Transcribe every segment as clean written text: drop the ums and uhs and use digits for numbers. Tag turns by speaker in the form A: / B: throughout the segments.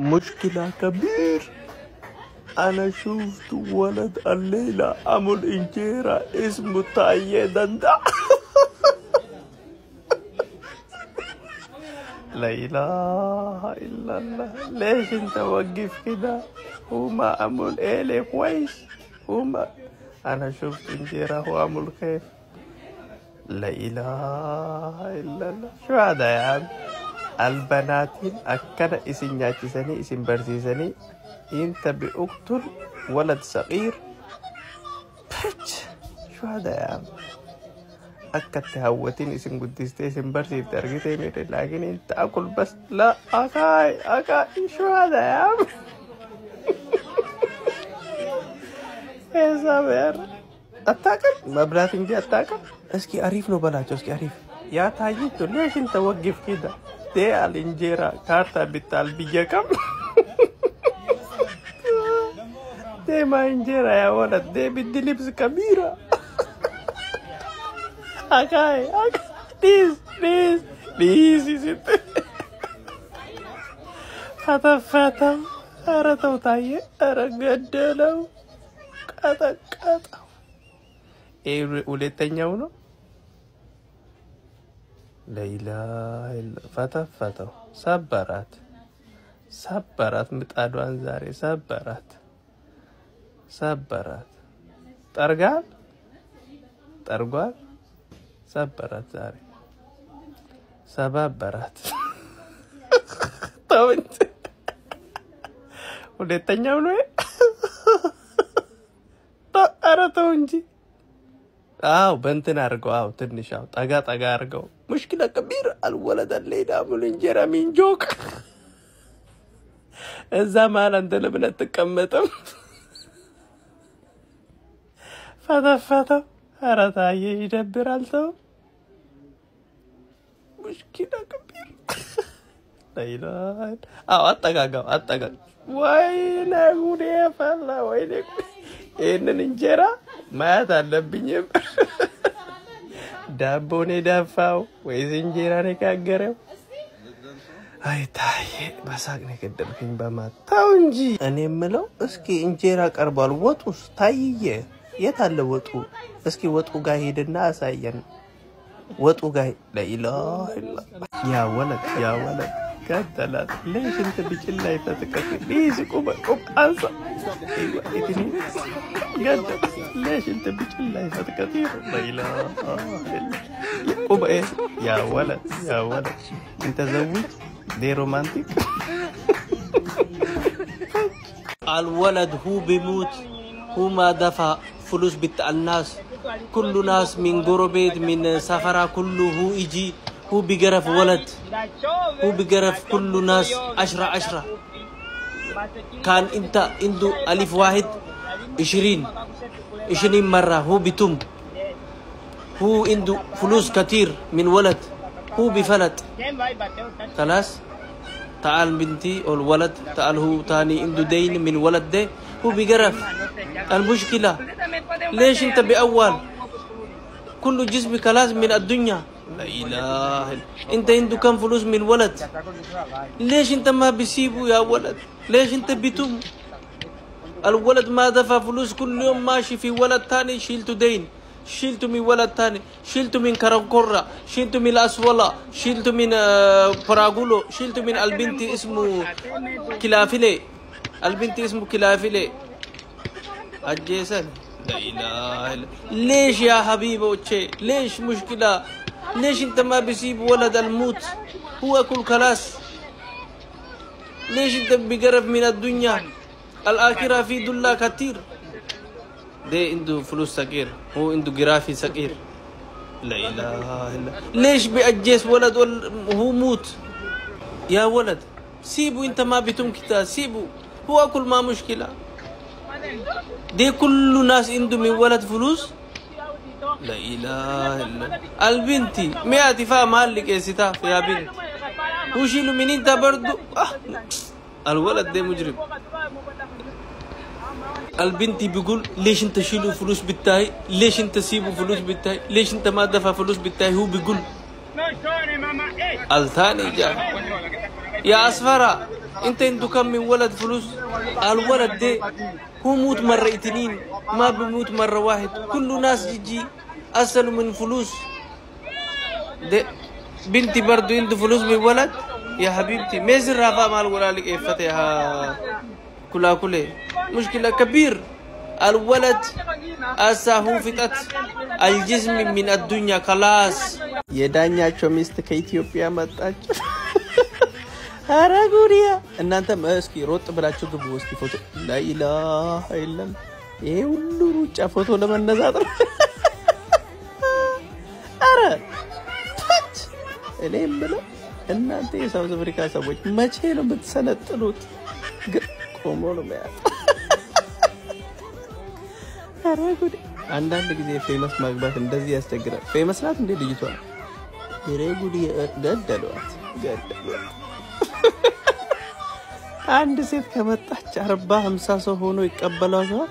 A: مشكلة كبير. أنا شفت ولد الليلة عمل إنجيرة اسمه تايي دندا. لا إله إلا الله. ليش أنت وقف كده؟ هما عمل إيه كويس؟ هما أنا شفت إنجيرة هو عمل كيف؟ لا إله إلا الله. شو هذا يا عم؟ البنات أكنا اسم ياتسني اسم برسيسني انت بأقتل ولد صغير. شو هذا يا عم؟ أكد تهوتين اسم قدستي اسم برسي ترقيتي ميري، لكن انت أكل بس. لا أكاي شو هذا يا عم؟ يا صابر أتاكل ما براتنجي أتاكل. اسكي أريف نو بلاجو اسكي أريف يا تاجيتو. ليش انت وقف كده؟ دي الانجيرة كارتا بتال بيجاكم. دي ما انجيرة يا ولد، دي بدي لبس كبيرة. أكاي بليز يا ست. فتو أرتو تايي أرقدلو كاتا إيه ولتنياو نو. لا إله إلا فتو سبرات متأدوان زاري سبرات ترقال سبرات زاري سببرات. طب انت ولتنياو نو أرتونجي بنتنا أرجو تنشاو طاقة أرجو. مشكلة كبيرة. الولد اللي دامو الانجيرة من جوك. الزمان انت لبنا تكمتم. فتو هرتاي يدبر التو. مشكلة كبيرة. لا إله أتاقا وين أقول يا فلا وين إن الانجيرة ما تعلم دابوني دافاو ويزنجيراني كاغرو. أي تاي بساقني كده الحين بما تاونجي. أنا ملو اسكي انجيرا قربال وطوس تايي يتعلى وطو اسكي وطو قايد الناس أيان وطو قايد. لا إله إلا يا ولد كدلت. ليش انت بجل يفتكك؟ ليش قوم أنسى. ايوه اتنين قدل. ليش انت بجل يفتكك؟ لا إله إلا قوم ايه يا ولد انت زوج دي رومانتيك. الولد هو بيموت هو ما دفع فلوس بتاع الناس. كل ناس من قربيت من سفرة كله هو يجي هو بيقرف ولد. هو بيقرف كل ناس 10 كان انت عنده ألف واحد 20 مرة هو بيتم. هو عنده فلوس كتير من ولد هو بفلت. خلاص تعال بنتي أو الولد تعال هو تاني عنده دين من ولد ده هو بيقرف. المشكلة ليش انت بأول كل جسمك لازم من الدنيا. لا إله. انت عنده كم فلوس من ولد؟ ليش انت ما بيسيبه يا ولد؟ ليش انت بتم؟ الولد ما دفع فلوس كل يوم ماشي في ولد تاني شيلته دين. شيلته من ولد تاني، شيلته من كرنكورة، شيلته من الأسولة، شيلته من براغولو، شيلته من البنت اسمه كلافيلي. الجيسن. لا إله إلا. ليش يا حبيبي ليش مشكلة؟ ليش انت ما بيسيب ولد الموت هو كل كلاس؟ ليش انت بقرب من الدنيا؟ الآخرة في دولة كتير. ده عنده فلوس صغير هو عنده جرافي صغير. لا إله إلا. ليش بيأجيس ولد وهو موت؟ يا ولد سيبه انت ما بتم كده سيبه هو كل ما مشكلة. دي كل ناس عنده من ولد فلوس. لا إله إلا. البنتي ما تفهم مالك يا ستاف يا بنت وشيلوا من انت برضو. الولد ده مجرم. البنتي بيقول ليش انت شيلوا فلوس بتاعي؟ ليش انت سيبوا فلوس بتاعي؟ ليش انت ما دفع فلوس بتاعي؟ هو بيقول الثاني جاء يا أصفرة انت عنده كم من ولد فلوس؟ الولد ده هو موت مرة اتنين ما بيموت مرة واحد. كل ناس يجي أسأل من فلوس. ده بنتي برضو عنده فلوس من ولد يا حبيبتي. ميزر رافع مال ولا لك ايه فتحها كلها كله مشكلة كبير. الولد أسهو فتت الجسم من الدنيا خلاص. يدانيا شمست كإثيوبيا متاج. هراغوريا ان انت مسكي روط بلاچو ግቡ እስኪ ፎቶ لا اله الا الله ይሄ ሁሉ ሩጫ ፎቶ ለመነሳት አረ ታች እኔም ብለው እናንተ የሳውዝ አፍሪካ ሰዎች መቼ ነው የምትሰነጥሉት? ግን ቆሞ ነው ማለት አረጉዲ አንዳንድ ጊዜ ፌመስ ማግባት እንደዚህ ያስቸግራል። ፌመስ ናት እንደ ልጅቷ ይሬጉዲ ገደሏት። አንድ ሴት ከመጣች 40 50 ሰው ሆኖ ይቀበላታል።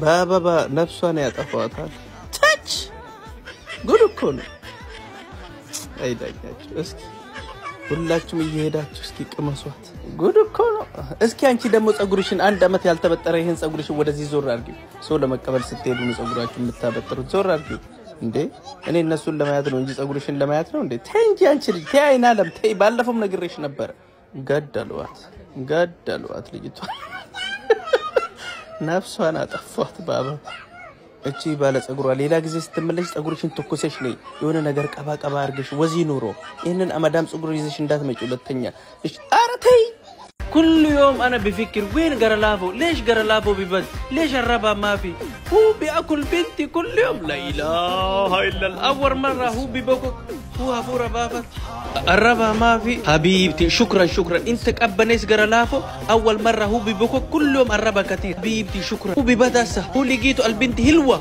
A: ባባባ ነፍሷን ያጠፋታል። ታች ጉድ እኮ ነው። አይዳኛችሁ እስኪ ሁላችሁም እየሄዳችሁ እስኪ ቅመሷት። ጉድ እኮ ነው። እስኪ አንቺ ደግሞ ጸጉርሽን አንድ አመት ያልተበጠረ ይሄን ጸጉርሽን ወደዚህ ዞር አድርጊው። ሰው ለመቀበል ስትሄዱ ነው ጸጉራችሁን የምታበጥሩት። ዞር አድርጊው እንዴ! እኔ እነሱን ለማያት ነው እንጂ ጸጉርሽን ለማያት ነው እንዴ? ተይ እንጂ አንቺ ልጅ ተይ። አይናለም ተይ። ባለፈውም ነግሬሽ ነበር። ገደሏት ልጅቷ ነፍሷን አጠፋት። ባባ እቺ ባለ ጸጉሯ ሌላ ጊዜ ስትመለሽ ጸጉርሽን ተኮሰሽ ነይ የሆነ ነገር ቀባ አርገሽ ወዚ ኑሮ ይሄንን አማዳም ጸጉር ይዘሽ እንዳትመጪ ሁለተኛ። እሺ ኧረ ተይ። كل يوم أنا بفكر وين قرلافو؟ ليش قرلافو ببد؟ ليش الربا ما في؟ هو بيأكل بنتي كل يوم. لا إله إلا الله. أول مرة هو بيبكو هو أبو ربابة الربا ما في. حبيبتي شكرا أنت كأبنيس قرلافو. أول مرة هو بيبكو كل يوم الربا كتير. حبيبتي شكرا. هو ببدأ هو لقيته البنت هلوة